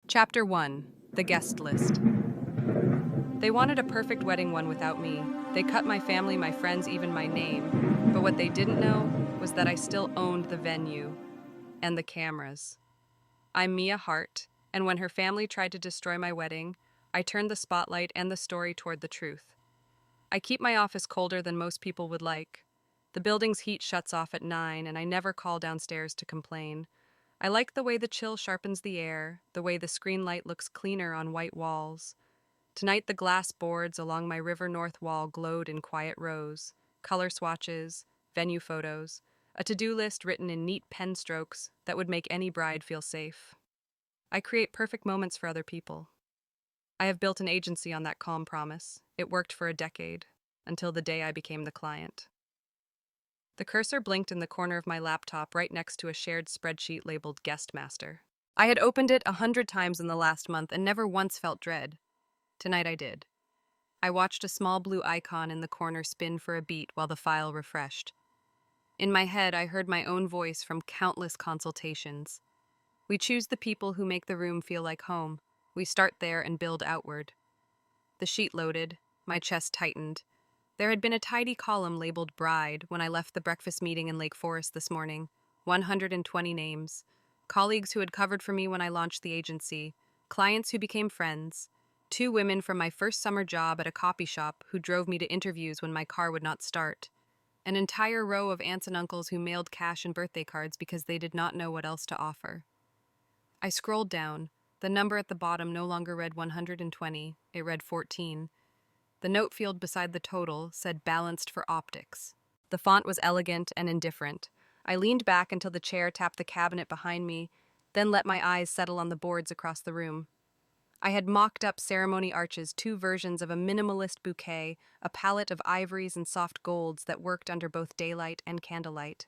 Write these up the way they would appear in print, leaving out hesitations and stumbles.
Chapter 1. The Guest List. They wanted a perfect wedding one without me. They cut my family, my friends, even my name. But what they didn't know was that I still owned the venue and the cameras. I'm Mia Hart, and when her family tried to destroy my wedding, I turned the spotlight and the story toward the truth. I keep my office colder than most people would like. The building's heat shuts off at 9, and I never call downstairs to complain. I like the way the chill sharpens the air, the way the screen light looks cleaner on white walls. Tonight the glass boards along my river north wall glowed in quiet rows, color swatches, venue photos, a to-do list written in neat pen strokes that would make any bride feel safe. I create perfect moments for other people. I have built an agency on that calm promise. It worked for a decade, until the day I became the client. The cursor blinked in the corner of my laptop right next to a shared spreadsheet labeled Guest Master. I had opened it 100 times in the last month and never once felt dread. Tonight I did. I watched a small blue icon in the corner spin for a beat while the file refreshed. In my head, I heard my own voice from countless consultations. We choose the people who make the room feel like home. We start there and build outward. The sheet loaded, my chest tightened. There had been a tidy column labeled Bride when I left the breakfast meeting in Lake Forest this morning. 120 names. Colleagues who had covered for me when I launched the agency. Clients who became friends. 2 women from my first summer job at a coffee shop who drove me to interviews when my car would not start. An entire row of aunts and uncles who mailed cash and birthday cards because they did not know what else to offer. I scrolled down. The number at the bottom no longer read 120, it read 14. The note field beside the total said balanced for optics. The font was elegant and indifferent. I leaned back until the chair tapped the cabinet behind me, then let my eyes settle on the boards across the room. I had mocked up ceremony arches, 2 versions of a minimalist bouquet, a palette of ivories and soft golds that worked under both daylight and candlelight.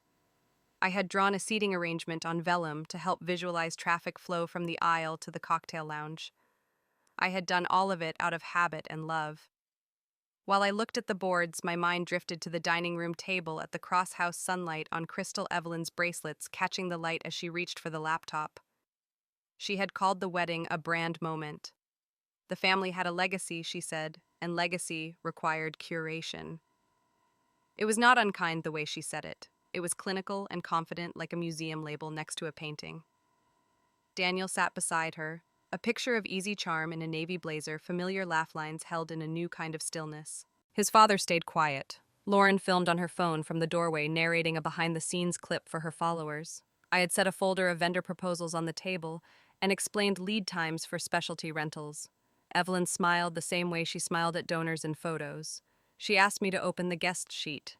I had drawn a seating arrangement on vellum to help visualize traffic flow from the aisle to the cocktail lounge. I had done all of it out of habit and love. While I looked at the boards, my mind drifted to the dining room table at the cross-house sunlight on Crystal Evelyn's bracelets catching the light as she reached for the laptop. She had called the wedding a brand moment. The family had a legacy, she said, and legacy required curation. It was not unkind the way she said it. It was clinical and confident like a museum label next to a painting. Daniel sat beside her, a picture of easy charm in a navy blazer, familiar laugh lines held in a new kind of stillness. His father stayed quiet. Lauren filmed on her phone from the doorway, narrating a behind-the-scenes clip for her followers. I had set a folder of vendor proposals on the table and explained lead times for specialty rentals. Evelyn smiled the same way she smiled at donors in photos. She asked me to open the guest sheet.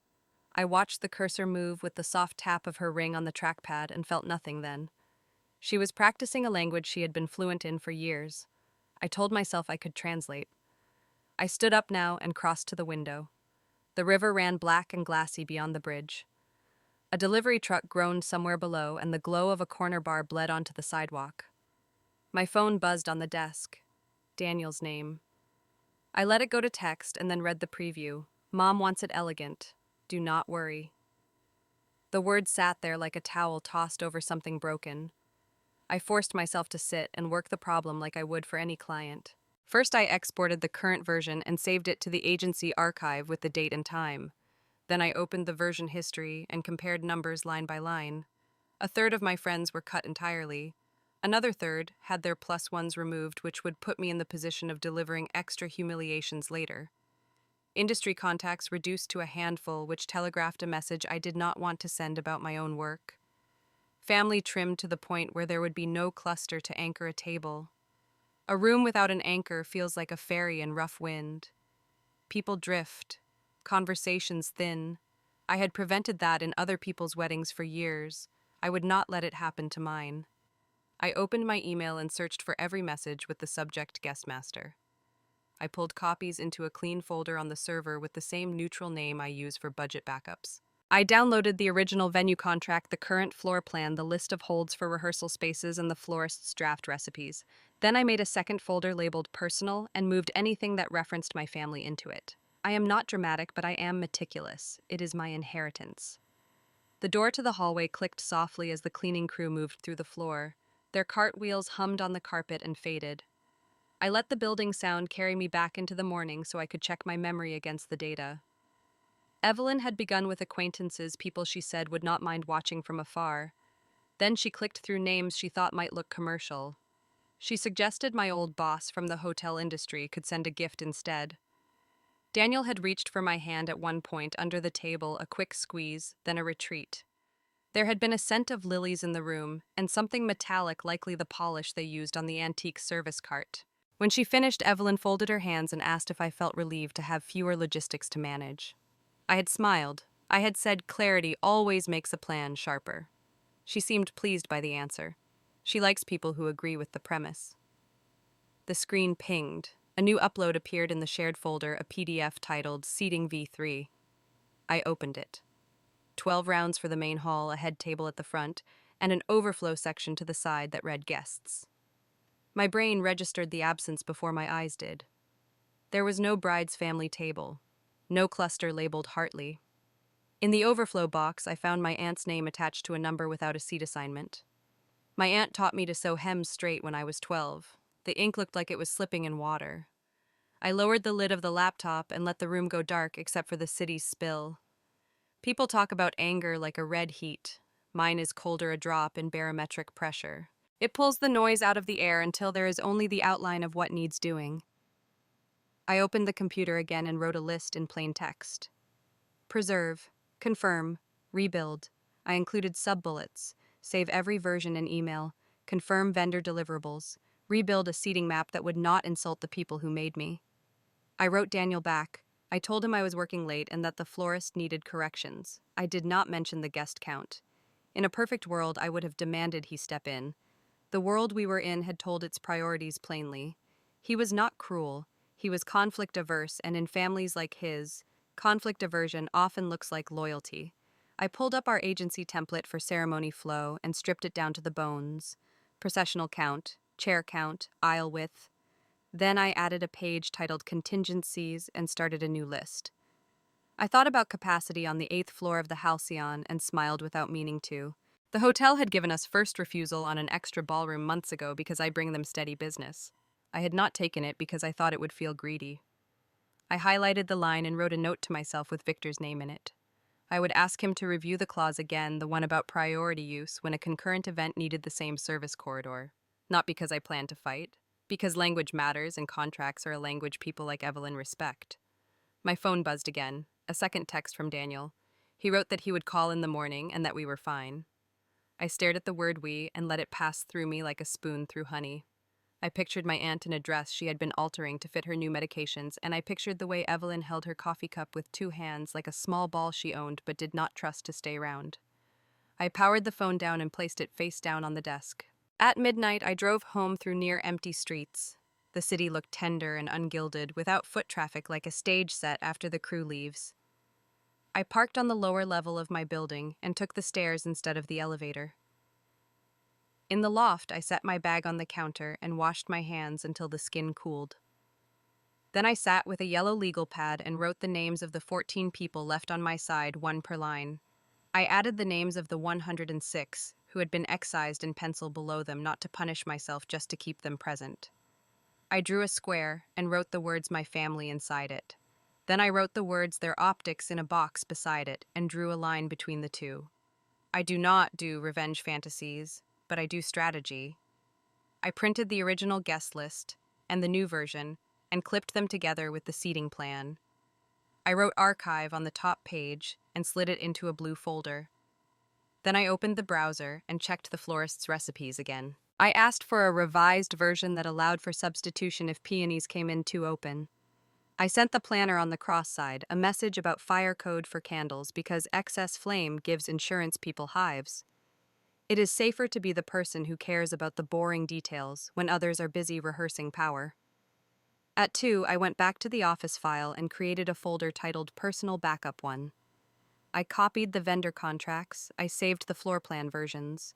I watched the cursor move with the soft tap of her ring on the trackpad and felt nothing then. She was practicing a language she had been fluent in for years. I told myself I could translate. I stood up now and crossed to the window. The river ran black and glassy beyond the bridge. A delivery truck groaned somewhere below, and the glow of a corner bar bled onto the sidewalk. My phone buzzed on the desk. Daniel's name. I let it go to text and then read the preview. Mom wants it elegant. Do not worry. The words sat there like a towel tossed over something broken. I forced myself to sit and work the problem like I would for any client. First, I exported the current version and saved it to the agency archive with the date and time. Then I opened the version history and compared numbers line by line. A third of my friends were cut entirely. Another third had their plus ones removed, which would put me in the position of delivering extra humiliations later. Industry contacts reduced to a handful, which telegraphed a message I did not want to send about my own work. Family trimmed to the point where there would be no cluster to anchor a table. A room without an anchor feels like a ferry in rough wind. People drift. Conversations thin. I had prevented that in other people's weddings for years. I would not let it happen to mine. I opened my email and searched for every message with the subject Guest Master. I pulled copies into a clean folder on the server with the same neutral name I use for budget backups. I downloaded the original venue contract, the current floor plan, the list of holds for rehearsal spaces, and the florist's draft recipes. Then I made a second folder labeled Personal and moved anything that referenced my family into it. I am not dramatic, but I am meticulous. It is my inheritance. The door to the hallway clicked softly as the cleaning crew moved through the floor. Their cartwheels hummed on the carpet and faded. I let the building sound carry me back into the morning so I could check my memory against the data. Evelyn had begun with acquaintances, people she said would not mind watching from afar. Then she clicked through names she thought might look commercial. She suggested my old boss from the hotel industry could send a gift instead. Daniel had reached for my hand at one point under the table, a quick squeeze, then a retreat. There had been a scent of lilies in the room, and something metallic, likely the polish they used on the antique service cart. When she finished, Evelyn folded her hands and asked if I felt relieved to have fewer logistics to manage. I had smiled. I had said clarity always makes a plan sharper. She seemed pleased by the answer. She likes people who agree with the premise. The screen pinged. A new upload appeared in the shared folder, a PDF titled Seating V3. I opened it. 12 rounds for the main hall, a head table at the front, and an overflow section to the side that read guests. My brain registered the absence before my eyes did. There was no bride's family table, no cluster labeled Hartley. In the overflow box, I found my aunt's name attached to a number without a seat assignment. My aunt taught me to sew hems straight when I was 12. The ink looked like it was slipping in water. I lowered the lid of the laptop and let the room go dark except for the city's spill. People talk about anger like a red heat. Mine is colder, a drop in barometric pressure. It pulls the noise out of the air until there is only the outline of what needs doing. I opened the computer again and wrote a list in plain text. Preserve, confirm, rebuild. I included sub-bullets. Save every version in email. Confirm vendor deliverables. Rebuild a seating map that would not insult the people who made me. I wrote Daniel back. I told him I was working late and that the florist needed corrections. I did not mention the guest count. In a perfect world, I would have demanded he step in. The world we were in had told its priorities plainly. He was not cruel. He was conflict averse, and in families like his, conflict aversion often looks like loyalty. I pulled up our agency template for ceremony flow and stripped it down to the bones. Processional count, chair count, aisle width. Then I added a page titled Contingencies and started a new list. I thought about capacity on the 8th floor of the Halcyon and smiled without meaning to. The hotel had given us first refusal on an extra ballroom months ago because I bring them steady business. I had not taken it because I thought it would feel greedy. I highlighted the line and wrote a note to myself with Victor's name in it. I would ask him to review the clause again, the one about priority use, when a concurrent event needed the same service corridor. Not because I planned to fight, because language matters and contracts are a language people like Evelyn respect. My phone buzzed again, a second text from Daniel. He wrote that he would call in the morning and that we were fine. I stared at the word we and let it pass through me like a spoon through honey. I pictured my aunt in a dress she had been altering to fit her new medications, and I pictured the way Evelyn held her coffee cup with two hands like a small ball she owned but did not trust to stay round. I powered the phone down and placed it face down on the desk. At midnight, I drove home through near-empty streets. The city looked tender and ungilded, without foot traffic like a stage set after the crew leaves. I parked on the lower level of my building and took the stairs instead of the elevator. In the loft, I set my bag on the counter and washed my hands until the skin cooled. Then I sat with a yellow legal pad and wrote the names of the 14 people left on my side, one per line. I added the names of the 106 who had been excised in pencil below them, not to punish myself, just to keep them present. I drew a square and wrote the words my family inside it. Then I wrote the words their optics in a box beside it and drew a line between the two. I do not do revenge fantasies, but I do strategy. I printed the original guest list and the new version and clipped them together with the seating plan. I wrote archive on the top page and slid it into a blue folder. Then I opened the browser and checked the florist's recipes again. I asked for a revised version that allowed for substitution if peonies came in too open. I sent the planner on the cross side a message about fire code for candles because excess flame gives insurance people hives. It is safer to be the person who cares about the boring details when others are busy rehearsing power. At 2, I went back to the office file and created a folder titled Personal Backup 1. I copied the vendor contracts, I saved the floor plan versions.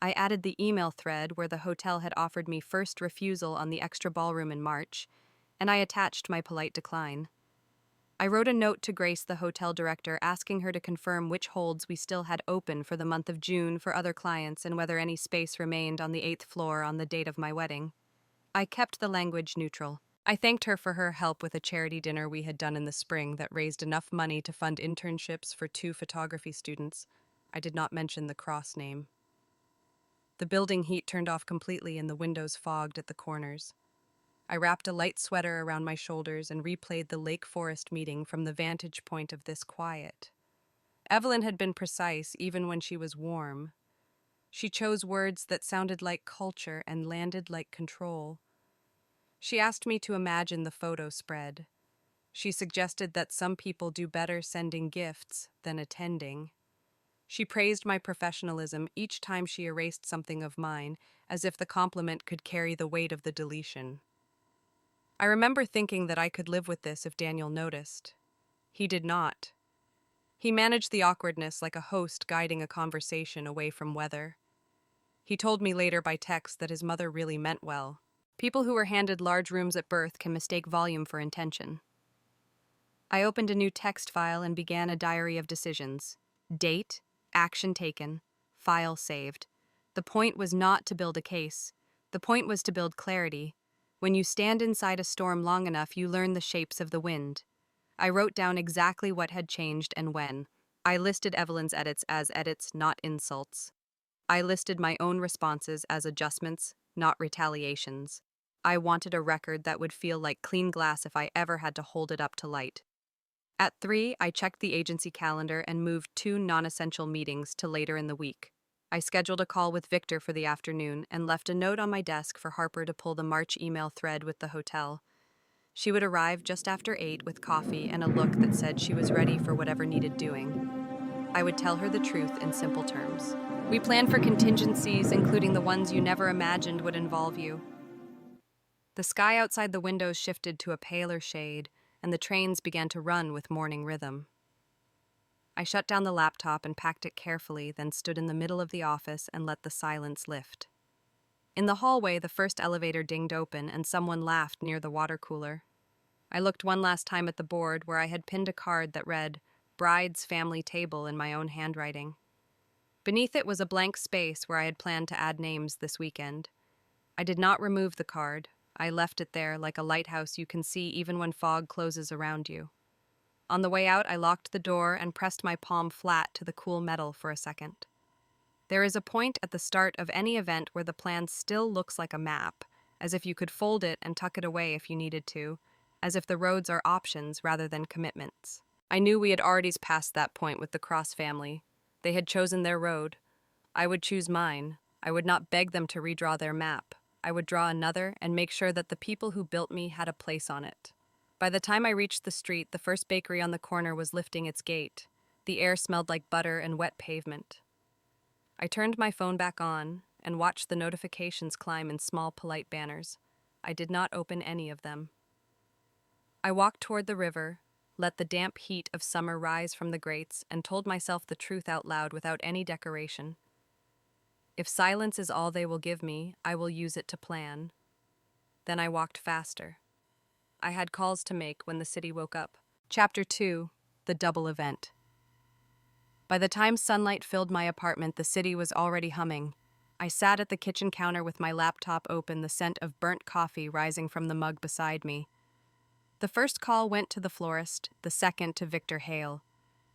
I added the email thread where the hotel had offered me first refusal on the extra ballroom in March, and I attached my polite decline. I wrote a note to Grace, the hotel director, asking her to confirm which holds we still had open for the month of June for other clients and whether any space remained on the 8th floor on the date of my wedding. I kept the language neutral. I thanked her for her help with a charity dinner we had done in the spring that raised enough money to fund internships for 2 photography students. I did not mention the cross name. The building heat turned off completely and the windows fogged at the corners. I wrapped a light sweater around my shoulders and replayed the Lake Forest meeting from the vantage point of this quiet. Evelyn had been precise even when she was warm. She chose words that sounded like culture and landed like control. She asked me to imagine the photo spread. She suggested that some people do better sending gifts than attending. She praised my professionalism each time she erased something of mine, as if the compliment could carry the weight of the deletion. I remember thinking that I could live with this if Daniel noticed. He did not. He managed the awkwardness like a host guiding a conversation away from weather. He told me later by text that his mother really meant well. People who were handed large rooms at birth can mistake volume for intention. I opened a new text file and began a diary of decisions. Date, action taken, file saved. The point was not to build a case. The point was to build clarity. When you stand inside a storm long enough, you learn the shapes of the wind. I wrote down exactly what had changed and when. I listed Evelyn's edits as edits, not insults. I listed my own responses as adjustments, not retaliations. I wanted a record that would feel like clean glass if I ever had to hold it up to light. At 3, I checked the agency calendar and moved 2 non-essential meetings to later in the week. I scheduled a call with Victor for the afternoon and left a note on my desk for Harper to pull the March email thread with the hotel. She would arrive just after 8 with coffee and a look that said she was ready for whatever needed doing. I would tell her the truth in simple terms. We planned for contingencies, including the ones you never imagined would involve you. The sky outside the windows shifted to a paler shade, and the trains began to run with morning rhythm. I shut down the laptop and packed it carefully, then stood in the middle of the office and let the silence lift. In the hallway, the first elevator dinged open and someone laughed near the water cooler. I looked one last time at the board where I had pinned a card that read, "Bride's Family Table," in my own handwriting. Beneath it was a blank space where I had planned to add names this weekend. I did not remove the card. I left it there like a lighthouse you can see even when fog closes around you. On the way out, I locked the door and pressed my palm flat to the cool metal for a second. There is a point at the start of any event where the plan still looks like a map, as if you could fold it and tuck it away if you needed to, as if the roads are options rather than commitments. I knew we had already passed that point with the Cross family. They had chosen their road. I would choose mine. I would not beg them to redraw their map. I would draw another and make sure that the people who built me had a place on it. By the time I reached the street, the first bakery on the corner was lifting its gate. The air smelled like butter and wet pavement. I turned my phone back on and watched the notifications climb in small, polite banners. I did not open any of them. I walked toward the river, let the damp heat of summer rise from the grates, and told myself the truth out loud without any decoration. If silence is all they will give me, I will use it to plan. Then I walked faster. I had calls to make when the city woke up. Chapter 2, The Double Event. By the time sunlight filled my apartment, the city was already humming. I sat at the kitchen counter with my laptop open, the scent of burnt coffee rising from the mug beside me. The first call went to the florist, the second to Victor Hale.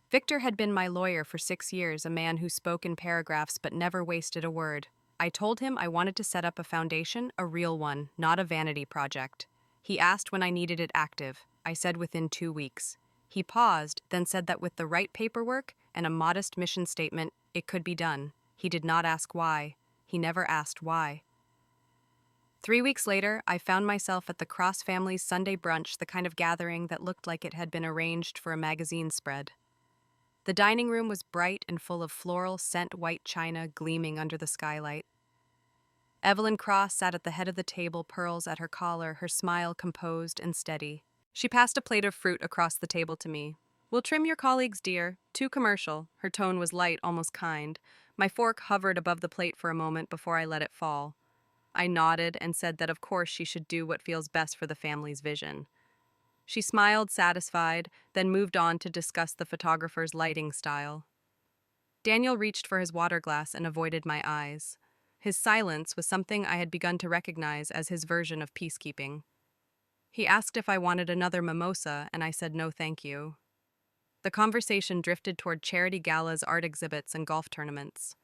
Victor had been my lawyer for 6 years, a man who spoke in paragraphs but never wasted a word. I told him I wanted to set up a foundation, a real one, not a vanity project. He asked when I needed it active. I said within 2 weeks. He paused, then said that with the right paperwork and a modest mission statement, it could be done. He did not ask why. He never asked why. 3 weeks later, I found myself at the Cross family's Sunday brunch, the kind of gathering that looked like it had been arranged for a magazine spread. The dining room was bright and full of floral scent white china gleaming under the skylight. Evelyn Cross sat at the head of the table, pearls at her collar, her smile composed and steady. She passed a plate of fruit across the table to me. "We'll trim your colleagues, dear. Too commercial." Her tone was light, almost kind. My fork hovered above the plate for a moment before I let it fall. I nodded and said that of course she should do what feels best for the family's vision. She smiled, satisfied, then moved on to discuss the photographer's lighting style. Daniel reached for his water glass and avoided my eyes. His silence was something I had begun to recognize as his version of peacekeeping. He asked if I wanted another mimosa, and I said no thank you. The conversation drifted toward charity galas, art exhibits, and golf tournaments.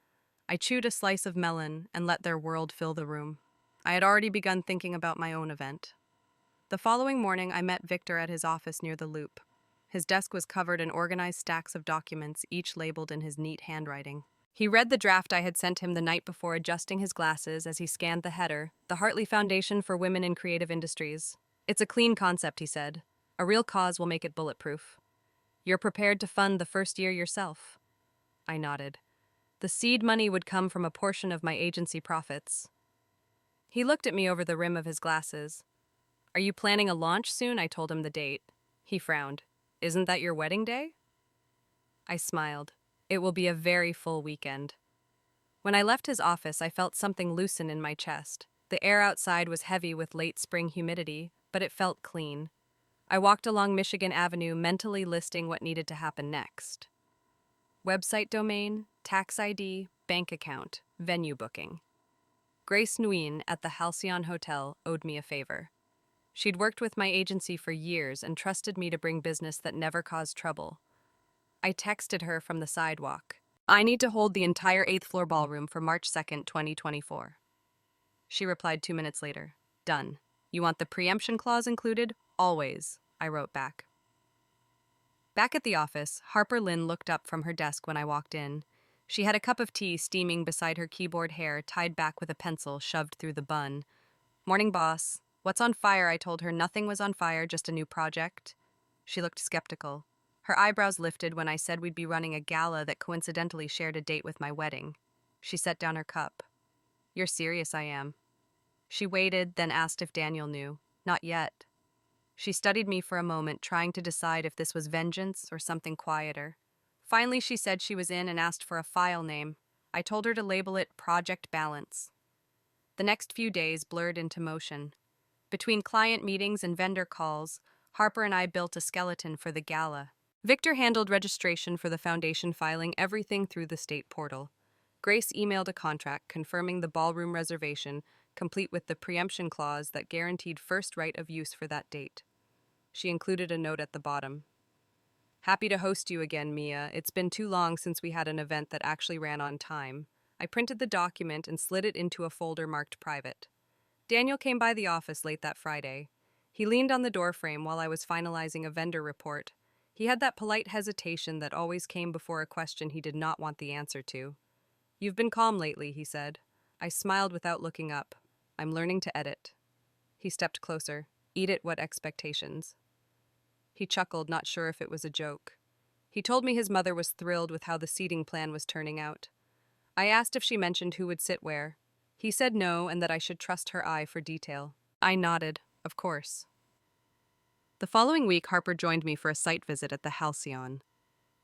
I chewed a slice of melon and let their world fill the room. I had already begun thinking about my own event. The following morning, I met Victor at his office near the Loop. His desk was covered in organized stacks of documents, each labeled in his neat handwriting. He read the draft I had sent him the night before, adjusting his glasses as he scanned the header, "The Hartley Foundation for Women in Creative Industries." "It's a clean concept," he said. "A real cause will make it bulletproof. You're prepared to fund the first year yourself?" I nodded. The seed money would come from a portion of my agency profits. He looked at me over the rim of his glasses. "Are you planning a launch soon?" I told him the date. He frowned. "Isn't that your wedding day?" I smiled. "It will be a very full weekend." When I left his office, I felt something loosen in my chest. The air outside was heavy with late spring humidity, but it felt clean. I walked along Michigan Avenue, mentally listing what needed to happen next. Website domain, tax ID, bank account, venue booking. Grace Nguyen at the Halcyon Hotel owed me a favor. She'd worked with my agency for years and trusted me to bring business that never caused trouble. I texted her from the sidewalk. "I need to hold the entire 8th floor ballroom for March 2nd, 2024. She replied 2 minutes later. "Done. You want the preemption clause included?" "Always," I wrote back. Back at the office, Harper Lynn looked up from her desk when I walked in. She had a cup of tea steaming beside her keyboard, hair tied back with a pencil shoved through the bun. "Morning, boss. What's on fire?" I told her. Nothing was on fire, just a new project. She looked skeptical. Her eyebrows lifted when I said we'd be running a gala that coincidentally shared a date with my wedding. She set down her cup. "You're serious?" I am. She waited, then asked if Daniel knew. "Not yet." She studied me for a moment, trying to decide if this was vengeance or something quieter. Finally, she said she was in and asked for a file name. I told her to label it Project Balance. The next few days blurred into motion. Between client meetings and vendor calls, Harper and I built a skeleton for the gala. Victor handled registration for the foundation, filing everything through the state portal. Grace emailed a contract confirming the ballroom reservation, complete with the preemption clause that guaranteed first right of use for that date. She included a note at the bottom. "Happy to host you again, Mia. It's been too long since we had an event that actually ran on time." I printed the document and slid it into a folder marked private. Daniel came by the office late that Friday. He leaned on the doorframe while I was finalizing a vendor report. He had that polite hesitation that always came before a question he did not want the answer to. "You've been calm lately," he said. I smiled without looking up. "I'm learning to edit." He stepped closer. "Eat it, what expectations?" He chuckled, not sure if it was a joke. He told me his mother was thrilled with how the seating plan was turning out. I asked if she mentioned who would sit where. He said no, and that I should trust her eye for detail. I nodded. Of course. The following week, Harper joined me for a site visit at the Halcyon.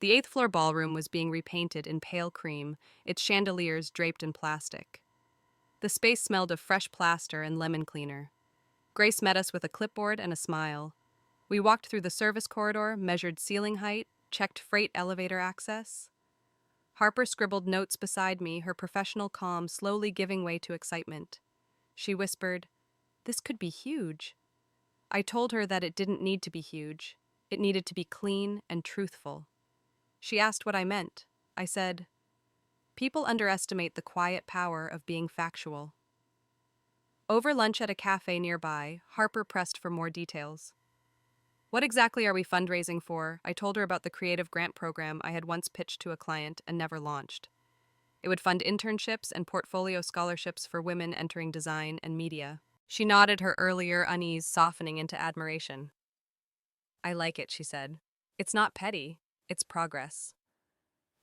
The 8th floor ballroom was being repainted in pale cream, its chandeliers draped in plastic. The space smelled of fresh plaster and lemon cleaner. Grace met us with a clipboard and a smile. We walked through the service corridor, measured ceiling height, checked freight elevator access. Harper scribbled notes beside me, her professional calm slowly giving way to excitement. She whispered, "This could be huge." I told her that it didn't need to be huge. It needed to be clean and truthful. She asked what I meant. I said, "People underestimate the quiet power of being factual." Over lunch at a cafe nearby, Harper pressed for more details. "What exactly are we fundraising for?" I told her about the creative grant program I had once pitched to a client and never launched. It would fund internships and portfolio scholarships for women entering design and media. She nodded, her earlier unease softening into admiration. "I like it," she said. "It's not petty, it's progress."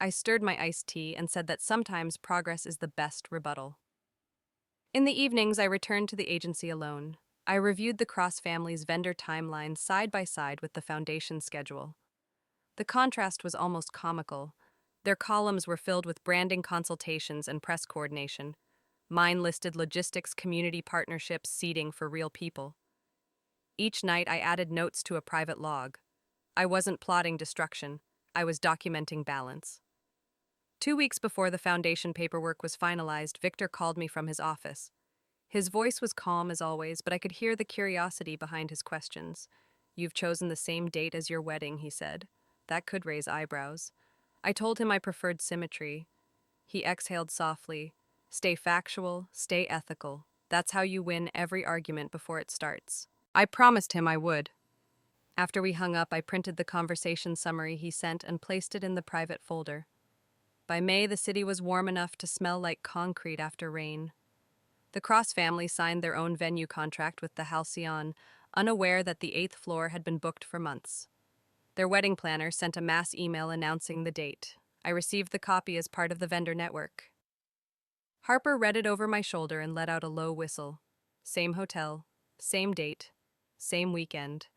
I stirred my iced tea and said that sometimes progress is the best rebuttal. In the evenings, I returned to the agency alone. I reviewed the Cross family's vendor timeline side by side with the foundation schedule. The contrast was almost comical. Their columns were filled with branding consultations and press coordination. Mine listed logistics, community partnerships, seating for real people. Each night I added notes to a private log. I wasn't plotting destruction, I was documenting balance. 2 weeks before the foundation paperwork was finalized, Victor called me from his office. His voice was calm as always, but I could hear the curiosity behind his questions. "You've chosen the same date as your wedding," he said. That could raise eyebrows. I told him I preferred symmetry. He exhaled softly. "Stay factual, stay ethical. That's how you win every argument before it starts." I promised him I would. After we hung up, I printed the conversation summary he sent and placed it in the private folder. By May, the city was warm enough to smell like concrete after rain. The Cross family signed their own venue contract with the Halcyon, unaware that the 8th floor had been booked for months. Their wedding planner sent a mass email announcing the date. I received the copy as part of the vendor network. Harper read it over my shoulder and let out a low whistle. Same hotel, same date, same weekend.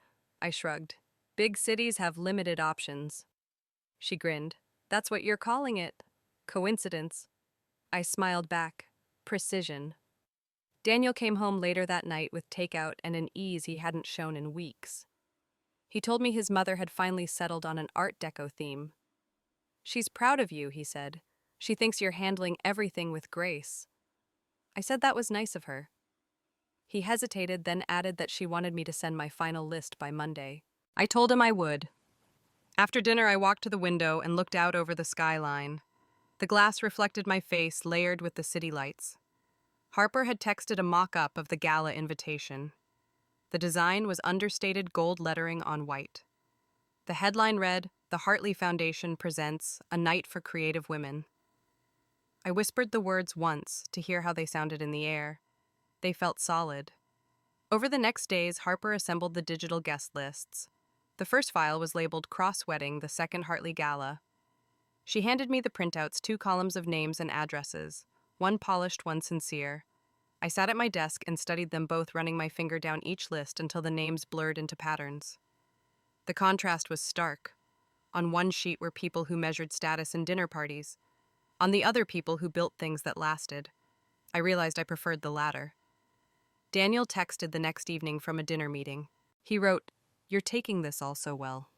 I shrugged. Big cities have limited options. She grinned. "That's what you're calling it. Coincidence." I smiled back. Precision. Daniel came home later that night with takeout and an ease he hadn't shown in weeks. He told me his mother had finally settled on an Art Deco theme. "She's proud of you," he said. "She thinks you're handling everything with grace." I said that was nice of her. He hesitated, then added that she wanted me to send my final list by Monday. I told him I would. After dinner, I walked to the window and looked out over the skyline. The glass reflected my face, layered with the city lights. Harper had texted a mock-up of the gala invitation. The design was understated gold lettering on white. The headline read, "The Hartley Foundation presents A Night for Creative Women." I whispered the words once to hear how they sounded in the air. They felt solid. Over the next days, Harper assembled the digital guest lists. The first file was labeled Cross Wedding, the second Hartley Gala. She handed me the printouts, 2 columns of names and addresses, one polished, one sincere. I sat at my desk and studied them both, running my finger down each list until the names blurred into patterns. The contrast was stark. On one sheet were people who measured status in dinner parties. On the other, people who built things that lasted. I realized I preferred the latter. Daniel texted the next evening from a dinner meeting. He wrote, "You're taking this all so well."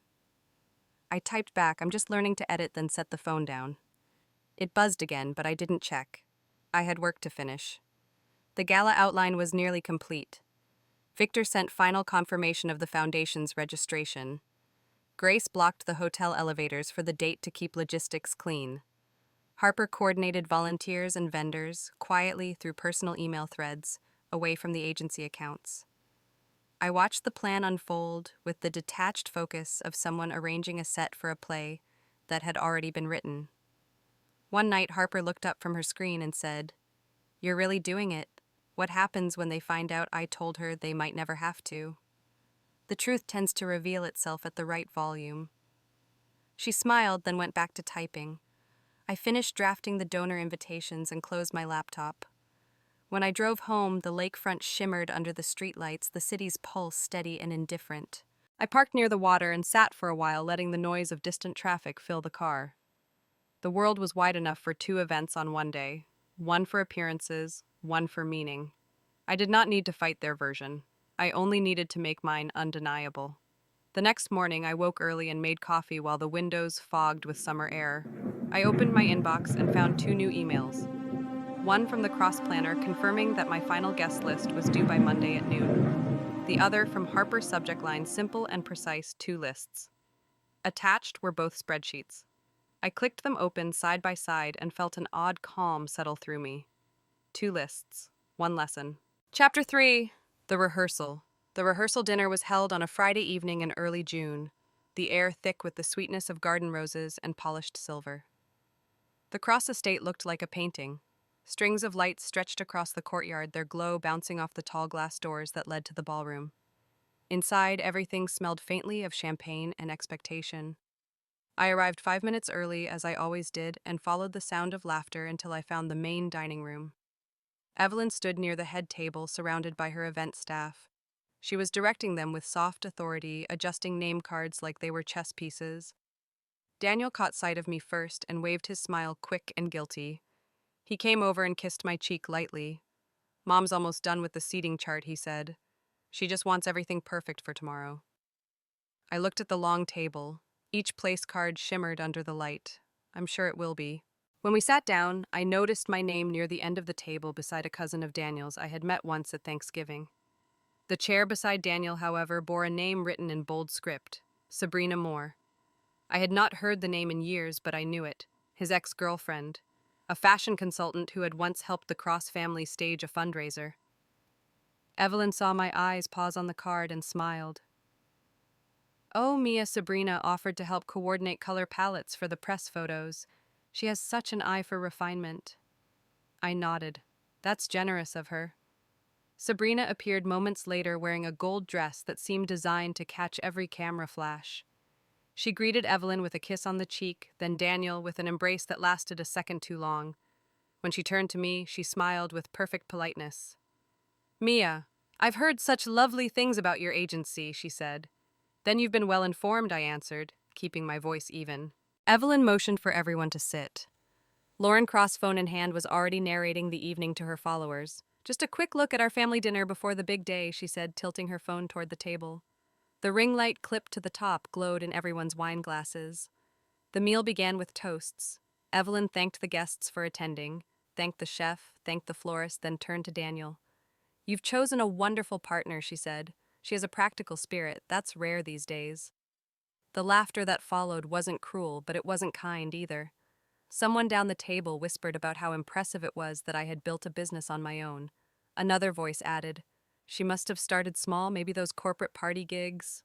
I typed back, "I'm just learning to edit," then set the phone down. It buzzed again, but I didn't check. I had work to finish. The gala outline was nearly complete. Victor sent final confirmation of the foundation's registration. Grace blocked the hotel elevators for the date to keep logistics clean. Harper coordinated volunteers and vendors, quietly through personal email threads, away from the agency accounts. I watched the plan unfold with the detached focus of someone arranging a set for a play that had already been written. One night, Harper looked up from her screen and said, "You're really doing it. What happens when they find out I told her they might never have to?" The truth tends to reveal itself at the right volume. She smiled, then went back to typing. I finished drafting the donor invitations and closed my laptop. When I drove home, the lakefront shimmered under the streetlights, the city's pulse steady and indifferent. I parked near the water and sat for a while, letting the noise of distant traffic fill the car. The world was wide enough for 2 events on one day, one for appearances, one for meaning. I did not need to fight their version. I only needed to make mine undeniable. The next morning, I woke early and made coffee while the windows fogged with summer air. I opened my inbox and found 2 new emails. One from the Cross Planner confirming that my final guest list was due by Monday at noon. The other from Harper's subject line, simple and precise, 2 lists. Attached were both spreadsheets. I clicked them open side by side and felt an odd calm settle through me. 2 lists, 1 lesson. Chapter 3. The Rehearsal. The rehearsal dinner was held on a Friday evening in early June, the air thick with the sweetness of garden roses and polished silver. The Cross estate looked like a painting. Strings of lights stretched across the courtyard, their glow bouncing off the tall glass doors that led to the ballroom. Inside, everything smelled faintly of champagne and expectation. I arrived 5 minutes early, as I always did, and followed the sound of laughter until I found the main dining room. Evelyn stood near the head table, surrounded by her event staff. She was directing them with soft authority, adjusting name cards like they were chess pieces. Daniel caught sight of me first and waved his smile quick and guilty. He came over and kissed my cheek lightly. "Mom's almost done with the seating chart," he said. She just wants everything perfect for tomorrow. I looked at the long table. Each place card shimmered under the light. I'm sure it will be. When we sat down, I noticed my name near the end of the table beside a cousin of Daniel's I had met once at Thanksgiving. The chair beside Daniel, however, bore a name written in bold script: Sabrina Moore. I had not heard the name in years, but I knew it. His ex-girlfriend, a fashion consultant who had once helped the Cross family stage a fundraiser. Evelyn saw my eyes pause on the card and smiled. Oh, Mia Sabrina offered to help coordinate color palettes for the press photos. She has such an eye for refinement. I nodded. That's generous of her. Sabrina appeared moments later wearing a gold dress that seemed designed to catch every camera flash. She greeted Evelyn with a kiss on the cheek, then Daniel with an embrace that lasted a second too long. When she turned to me, she smiled with perfect politeness. Mia, I've heard such lovely things about your agency, she said. Then you've been well informed, I answered, keeping my voice even. Evelyn motioned for everyone to sit. Lauren, Cross phone in hand, was already narrating the evening to her followers. Just a quick look at our family dinner before the big day, she said, tilting her phone toward the table. The ring light clipped to the top glowed in everyone's wine glasses. The meal began with toasts. Evelyn thanked the guests for attending, thanked the chef, thanked the florist, then turned to Daniel. You've chosen a wonderful partner, she said. She has a practical spirit. That's rare these days. The laughter that followed wasn't cruel, but it wasn't kind either. Someone down the table whispered about how impressive it was that I had built a business on my own. Another voice added, she must have started small, maybe those corporate party gigs.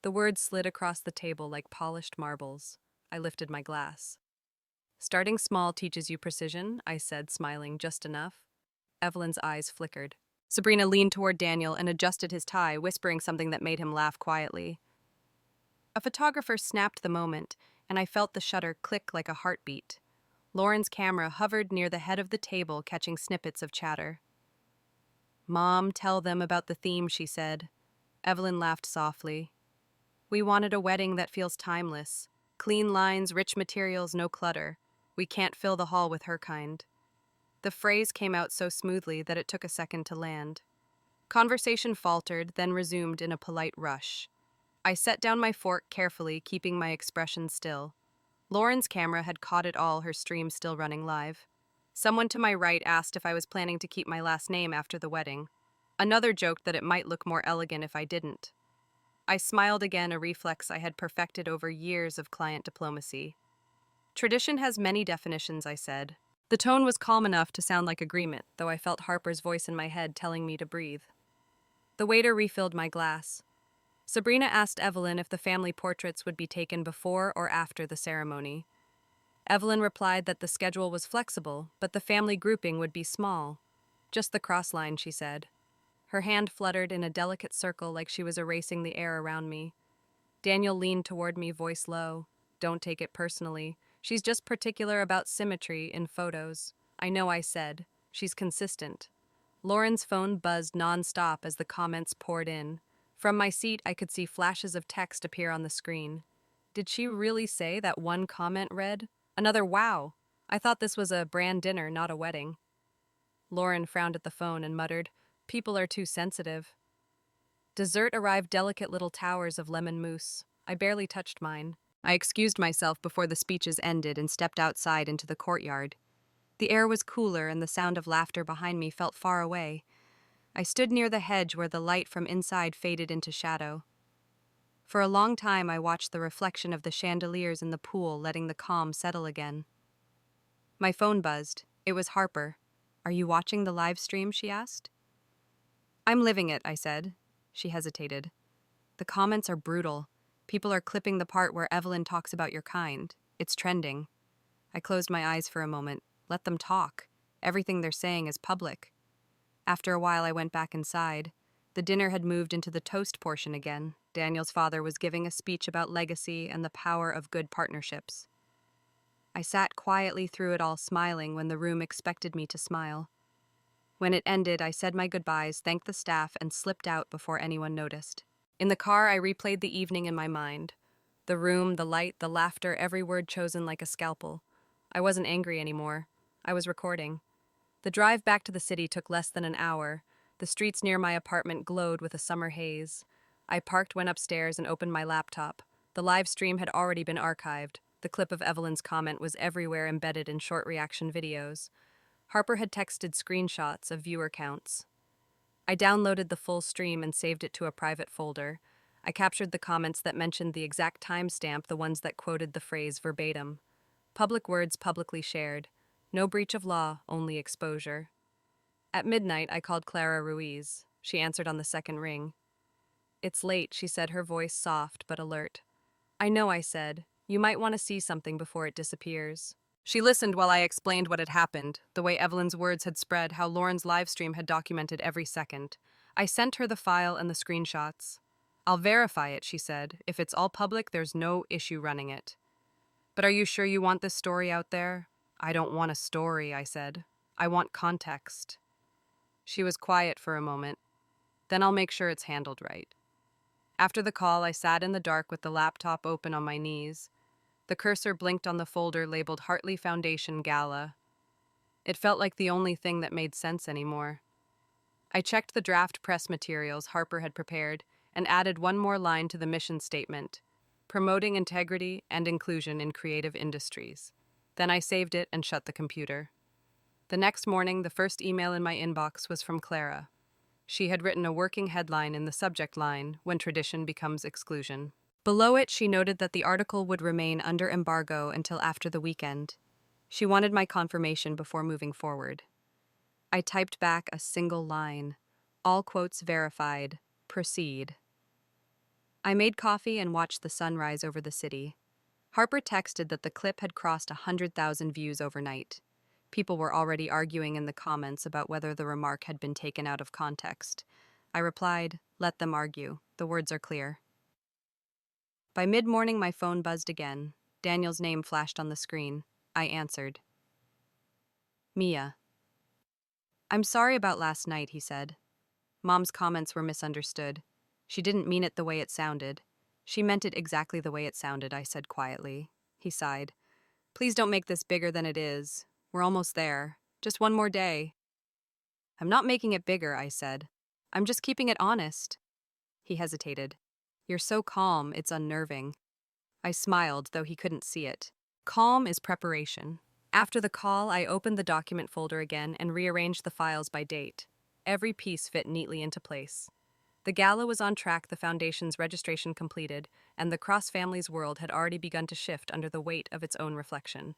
The words slid across the table like polished marbles. I lifted my glass. Starting small teaches you precision, I said, smiling just enough. Evelyn's eyes flickered. Sabrina leaned toward Daniel and adjusted his tie, whispering something that made him laugh quietly. A photographer snapped the moment, and I felt the shutter click like a heartbeat. Lauren's camera hovered near the head of the table, catching snippets of chatter. Mom, tell them about the theme, she said. Evelyn laughed softly. We wanted a wedding that feels timeless. Clean lines, rich materials, no clutter. We can't fill the hall with her kind. The phrase came out so smoothly that it took a second to land. Conversation faltered, then resumed in a polite rush. I set down my fork carefully, keeping my expression still. Lauren's camera had caught it all, her stream still running live. Someone to my right asked if I was planning to keep my last name after the wedding. Another joked that it might look more elegant if I didn't. I smiled again, a reflex I had perfected over years of client diplomacy. Tradition has many definitions, I said. The tone was calm enough to sound like agreement, though I felt Harper's voice in my head telling me to breathe. The waiter refilled my glass. Sabrina asked Evelyn if the family portraits would be taken before or after the ceremony. Evelyn replied that the schedule was flexible, but the family grouping would be small. Just the cross line, she said. Her hand fluttered in a delicate circle like she was erasing the air around me. Daniel leaned toward me, voice low. Don't take it personally. She's just particular about symmetry in photos. I know, I said. She's consistent. Lauren's phone buzzed nonstop as the comments poured in. From my seat, I could see flashes of text appear on the screen. Did she really say that one comment read? Another wow. I thought this was a brand dinner, not a wedding. Lauren frowned at the phone and muttered, people are too sensitive. Dessert arrived, delicate little towers of lemon mousse. I barely touched mine. I excused myself before the speeches ended and stepped outside into the courtyard. The air was cooler and the sound of laughter behind me felt far away. I stood near the hedge where the light from inside faded into shadow. For a long time I watched the reflection of the chandeliers in the pool, letting the calm settle again. My phone buzzed. It was Harper. Are you watching the live stream? She asked. I'm living it, I said. She hesitated. The comments are brutal. People are clipping the part where Evelyn talks about your kind. It's trending. I closed my eyes for a moment. Let them talk. Everything they're saying is public. After a while, I went back inside. The dinner had moved into the toast portion again. Daniel's father was giving a speech about legacy and the power of good partnerships. I sat quietly through it all, smiling when the room expected me to smile. When it ended, I said my goodbyes, thanked the staff, and slipped out before anyone noticed. In the car, I replayed the evening in my mind. The room, the light, the laughter, every word chosen like a scalpel. I wasn't angry anymore. I was recording. The drive back to the city took less than an hour. The streets near my apartment glowed with a summer haze. I parked, went upstairs, and opened my laptop. The live stream had already been archived. The clip of Evelyn's comment was everywhere, embedded in short reaction videos. Harper had texted screenshots of viewer counts. I downloaded the full stream and saved it to a private folder. I captured the comments that mentioned the exact timestamp, the ones that quoted the phrase verbatim. Public words publicly shared. No breach of law, only exposure. At midnight, I called Clara Ruiz. She answered on the second ring. "It's late," she said, her voice soft but alert. "I know," I said. "You might want to see something before it disappears." She listened while I explained what had happened, the way Evelyn's words had spread, how Lauren's livestream had documented every second. I sent her the file and the screenshots. "I'll verify it," she said. "If it's all public, there's no issue running it." "But are you sure you want this story out there?" "I don't want a story," I said. "I want context." She was quiet for a moment. "Then I'll make sure it's handled right." After the call, I sat in the dark with the laptop open on my knees. The cursor blinked on the folder labeled Hartley Foundation Gala. It felt like the only thing that made sense anymore. I checked the draft press materials Harper had prepared and added one more line to the mission statement: promoting integrity and inclusion in creative industries. Then I saved it and shut the computer. The next morning, the first email in my inbox was from Clara. She had written a working headline in the subject line, "When Tradition Becomes Exclusion." Below it, she noted that the article would remain under embargo until after the weekend. She wanted my confirmation before moving forward. I typed back a single line. All quotes verified. Proceed. I made coffee and watched the sunrise over the city. Harper texted that the clip had crossed 100,000 views overnight. People were already arguing in the comments about whether the remark had been taken out of context. I replied, "Let them argue. The words are clear." By mid-morning, my phone buzzed again. Daniel's name flashed on the screen. I answered. "Mia." "I'm sorry about last night," he said. "Mom's comments were misunderstood. She didn't mean it the way it sounded." "She meant it exactly the way it sounded," I said quietly. He sighed. "Please don't make this bigger than it is. We're almost there. Just one more day." "I'm not making it bigger," I said. "I'm just keeping it honest." He hesitated. "You're so calm, it's unnerving." I smiled, though he couldn't see it. Calm is preparation. After the call, I opened the document folder again and rearranged the files by date. Every piece fit neatly into place. The gala was on track, the foundation's registration completed, and the Cross family's world had already begun to shift under the weight of its own reflection.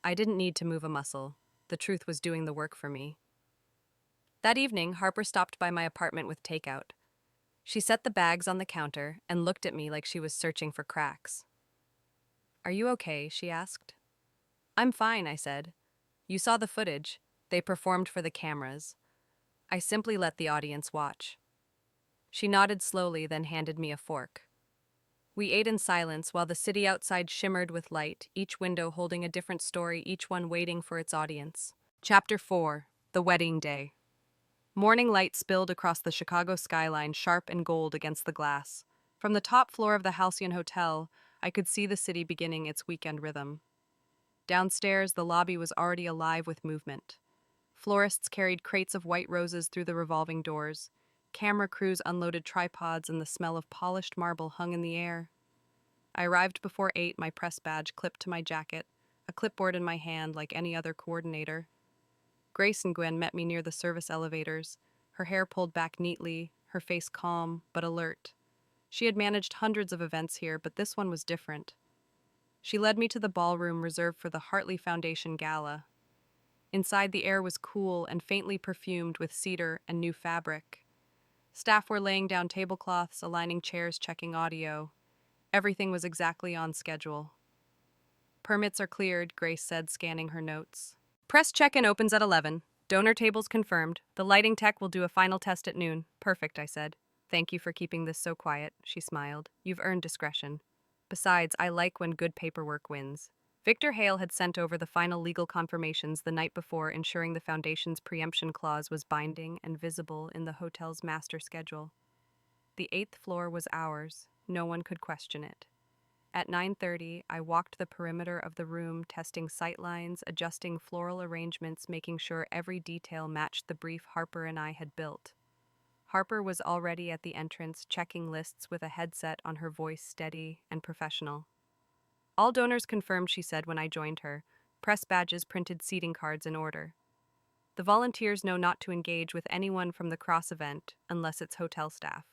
I didn't need to move a muscle. The truth was doing the work for me. That evening, Harper stopped by my apartment with takeout. She set the bags on the counter and looked at me like she was searching for cracks. "Are you okay?" she asked. "I'm fine," I said. "You saw the footage. They performed for the cameras. I simply let the audience watch." She nodded slowly, then handed me a fork. We ate in silence while the city outside shimmered with light, each window holding a different story, each one waiting for its audience. Chapter 4: The Wedding Day. Morning light spilled across the Chicago skyline, sharp and gold against the glass. From the top floor of the Halcyon Hotel, I could see the city beginning its weekend rhythm. Downstairs, the lobby was already alive with movement. Florists carried crates of white roses through the revolving doors. Camera crews unloaded tripods, and the smell of polished marble hung in the air. I arrived before 8, my press badge clipped to my jacket, a clipboard in my hand like any other coordinator. Grace and Gwen met me near the service elevators, her hair pulled back neatly, her face calm but alert. She had managed hundreds of events here, but this one was different. She led me to the ballroom reserved for the Hartley Foundation Gala. Inside, the air was cool and faintly perfumed with cedar and new fabric. Staff were laying down tablecloths, aligning chairs, checking audio. Everything was exactly on schedule. "Permits are cleared," Grace said, scanning her notes. "Press check-in opens at 11. Donor tables confirmed. The lighting tech will do a final test at noon." "Perfect," I said. "Thank you for keeping this so quiet," she smiled. "You've earned discretion. Besides, I like when good paperwork wins." Victor Hale had sent over the final legal confirmations the night before, ensuring the Foundation's preemption clause was binding and visible in the hotel's master schedule. The 8th floor was ours. No one could question it. At 9:30, I walked the perimeter of the room, testing sightlines, adjusting floral arrangements, making sure every detail matched the brief Harper and I had built. Harper was already at the entrance, checking lists with a headset on, her voice steady and professional. All donors confirmed, she said when I joined her. Press badges printed seating cards in order. The volunteers know not to engage with anyone from the cross event unless it's hotel staff.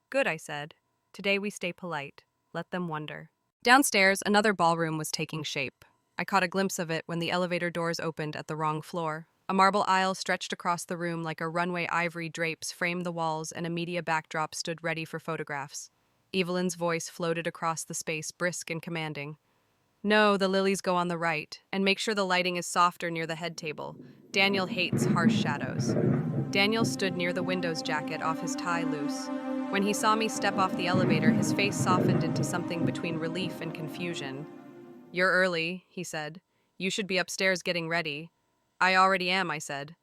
Good, I said. Today we stay polite. Let them wonder. Downstairs, another ballroom was taking shape. I caught a glimpse of it when the elevator doors opened at the wrong floor. A marble aisle stretched across the room like a runway. Ivory drapes framed the walls, and a media backdrop stood ready for photographs. Evelyn's voice floated across the space, brisk and commanding. No, the lilies go on the right, and make sure the lighting is softer near the head table. Daniel hates harsh shadows. Daniel stood near the window's jacket, off his tie loose. When he saw me step off the elevator, his face softened into something between relief and confusion. You're early, he said. You should be upstairs getting ready. I already am, I said.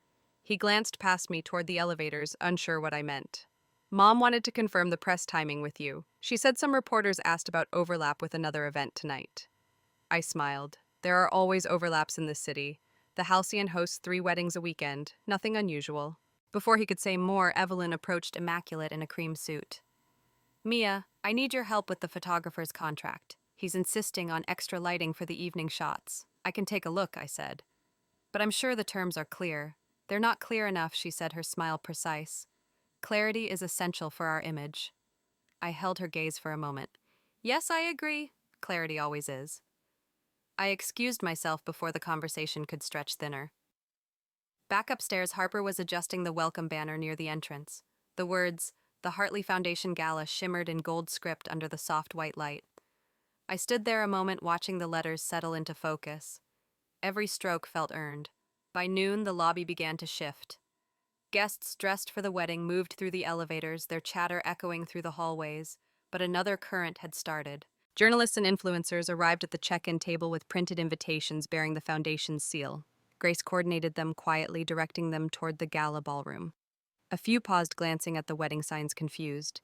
He glanced past me toward the elevators, unsure what I meant. Mom wanted to confirm the press timing with you. She said some reporters asked about overlap with another event tonight. I smiled. There are always overlaps in this city. The Halcyon hosts 3 weddings a weekend, nothing unusual. Before he could say more, Evelyn approached immaculate in a cream suit. Mia, I need your help with the photographer's contract. He's insisting on extra lighting for the evening shots. I can take a look, I said. But I'm sure the terms are clear. They're not clear enough, she said, her smile precise. Clarity is essential for our image. I held her gaze for a moment. Yes, I agree. Clarity always is. I excused myself before the conversation could stretch thinner. Back upstairs, Harper was adjusting the welcome banner near the entrance. The words, "The Hartley Foundation Gala," shimmered in gold script under the soft white light. I stood there a moment watching the letters settle into focus. Every stroke felt earned. By noon, the lobby began to shift. Guests dressed for the wedding moved through the elevators, their chatter echoing through the hallways, but another current had started. Journalists and influencers arrived at the check-in table with printed invitations bearing the foundation's seal. Grace coordinated them quietly, directing them toward the gala ballroom. A few paused, glancing at the wedding signs, confused.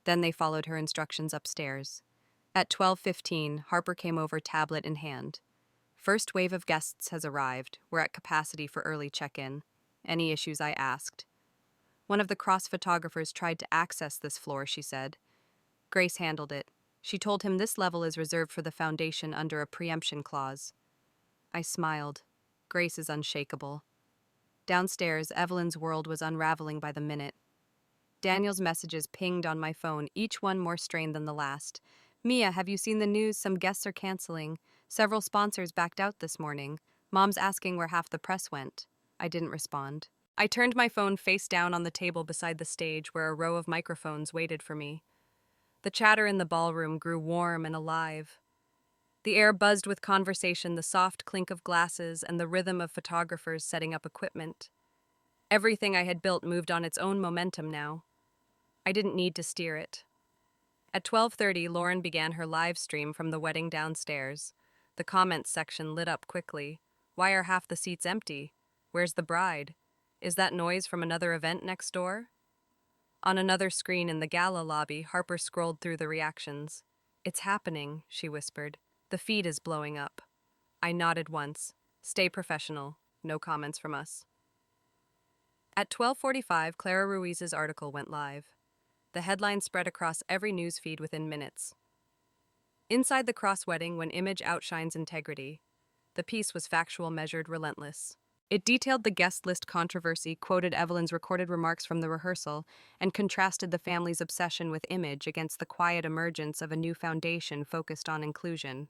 Then they followed her instructions upstairs. At 12:15, Harper came over, tablet in hand. First wave of guests has arrived. We're at capacity for early check-in. Any issues, I asked. One of the cross photographers tried to access this floor, she said. Grace handled it. She told him this level is reserved for the foundation under a preemption clause. I smiled. Grace is unshakable. Downstairs, Evelyn's world was unraveling by the minute. Daniel's messages pinged on my phone, each one more strained than the last. Mia, have you seen the news? Some guests are canceling. Several sponsors backed out this morning. Mom's asking where half the press went. I didn't respond. I turned my phone face down on the table beside the stage where a row of microphones waited for me. The chatter in the ballroom grew warm and alive. The air buzzed with conversation, the soft clink of glasses, and the rhythm of photographers setting up equipment. Everything I had built moved on its own momentum now. I didn't need to steer it. At 12:30, Lauren began her live stream from the wedding downstairs. The comments section lit up quickly. Why are half the seats empty? Where's the bride? Is that noise from another event next door? On another screen in the gala lobby, Harper scrolled through the reactions. It's happening, she whispered. The feed is blowing up. I nodded once. Stay professional. No comments from us. At 12:45, Clara Ruiz's article went live. The headline spread across every news feed within minutes. Inside the cross wedding, when image outshines integrity. The piece was factual, measured, relentless. It detailed the guest list controversy, quoted Evelyn's recorded remarks from the rehearsal, and contrasted the family's obsession with image against the quiet emergence of a new foundation focused on inclusion.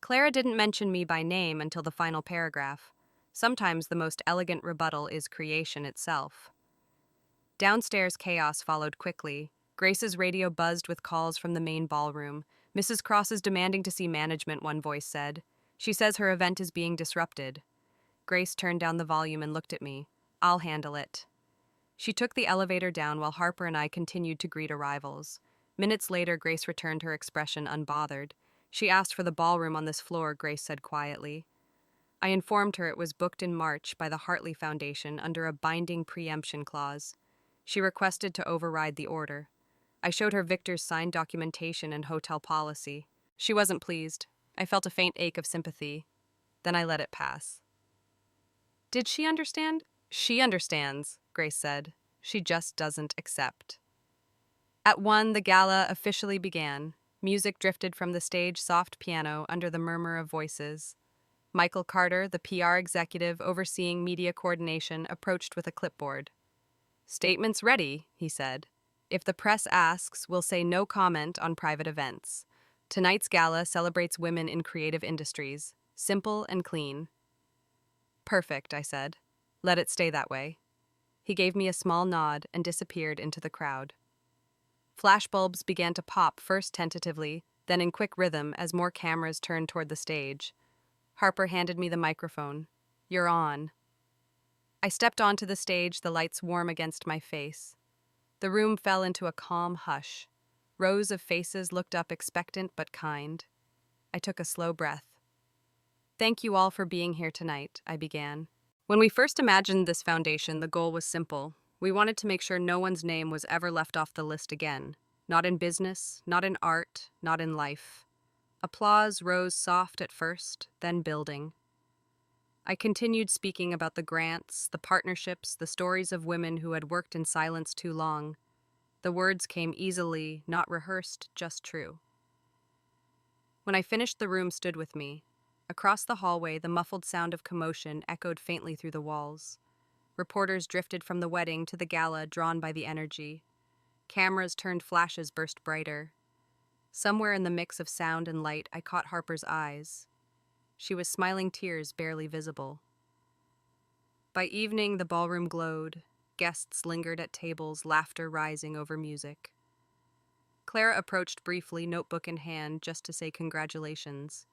Clara didn't mention me by name until the final paragraph. Sometimes the most elegant rebuttal is creation itself. Downstairs, chaos followed quickly. Grace's radio buzzed with calls from the main ballroom. Mrs. Cross is demanding to see management, one voice said. She says her event is being disrupted. Grace turned down the volume and looked at me. I'll handle it. She took the elevator down while Harper and I continued to greet arrivals. Minutes later, Grace returned, her expression unbothered. She asked for the ballroom on this floor, Grace said quietly. I informed her it was booked in March by the Hartley Foundation under a binding preemption clause. She requested to override the order. I showed her Victor's signed documentation and hotel policy. She wasn't pleased. I felt a faint ache of sympathy. Then I let it pass. Did she understand? She understands, Grace said. She just doesn't accept. At 1, the gala officially began. Music drifted from the stage soft piano under the murmur of voices. Michael Carter, the PR executive overseeing media coordination, approached with a clipboard. "Statements ready," he said. "If the press asks, we'll say no comment on private events. Tonight's gala celebrates women in creative industries. Simple and clean." "Perfect," I said. "Let it stay that way." He gave me a small nod and disappeared into the crowd. Flashbulbs began to pop, first tentatively, then in quick rhythm as more cameras turned toward the stage. Harper handed me the microphone. "You're on." I stepped onto the stage, the lights warm against my face. The room fell into a calm hush. Rows of faces looked up, expectant but kind. I took a slow breath. "Thank you all for being here tonight," I began. "When we first imagined this foundation, the goal was simple. We wanted to make sure no one's name was ever left off the list again. Not in business, not in art, not in life." Applause rose soft at first, then building. I continued speaking about the grants, the partnerships, the stories of women who had worked in silence too long. The words came easily, not rehearsed, just true. When I finished, the room stood with me. Across the hallway, the muffled sound of commotion echoed faintly through the walls. Reporters drifted from the wedding to the gala, drawn by the energy. Cameras turned, flashes burst brighter. Somewhere in the mix of sound and light, I caught Harper's eyes. She was smiling, tears barely visible. By evening, the ballroom glowed. Guests lingered at tables, laughter rising over music. Clara approached briefly, notebook in hand, just to say congratulations.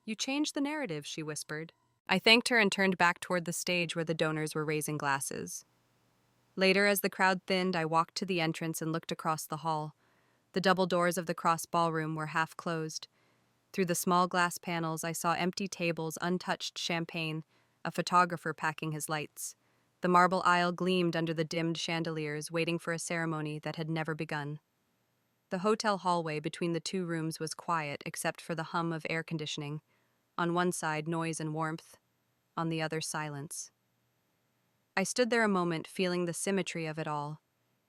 "You changed the narrative," she whispered. I thanked her and turned back toward the stage where the donors were raising glasses. Later, as the crowd thinned, I walked to the entrance and looked across the hall. The double doors of the cross ballroom were half closed. Through the small glass panels, I saw empty tables, untouched champagne, a photographer packing his lights. The marble aisle gleamed under the dimmed chandeliers, waiting for a ceremony that had never begun. The hotel hallway between the two rooms was quiet, except for the hum of air conditioning. On one side, noise and warmth. On the other, silence. I stood there a moment, feeling the symmetry of it all.